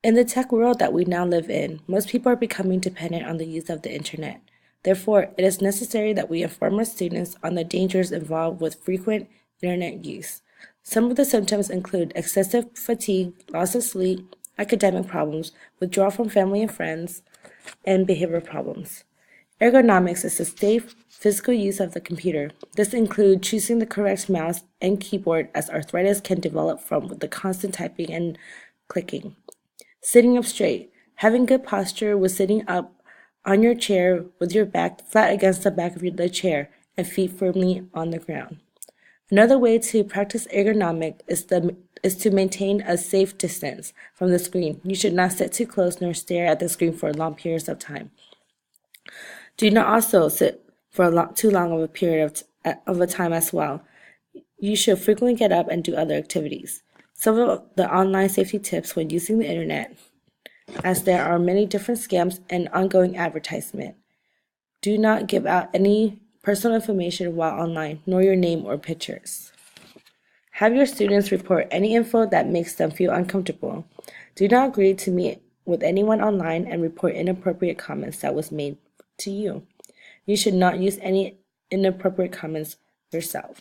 In the tech world that we now live in, most people are becoming dependent on the use of the internet. Therefore, it is necessary that we inform our students on the dangers involved with frequent internet use. Some of the symptoms include excessive fatigue, loss of sleep, academic problems, withdrawal from family and friends, and behavioral problems. Ergonomics is the safe physical use of the computer. This includes choosing the correct mouse and keyboard, as arthritis can develop from the constant typing and clicking. Sitting up straight. Having good posture with sitting up on your chair with your back flat against the back of the chair and feet firmly on the ground. Another way to practice ergonomic is to maintain a safe distance from the screen. You should not sit too close nor stare at the screen for long periods of time. Do not also sit for too long of a period of a time as well. You should frequently get up and do other activities. Some of the online safety tips when using the internet, as there are many different scams and ongoing advertisement. Do not give out any personal information while online, nor your name or pictures. Have your students report any info that makes them feel uncomfortable. Do not agree to meet with anyone online and report inappropriate comments that was made to you. You should not use any inappropriate comments yourself.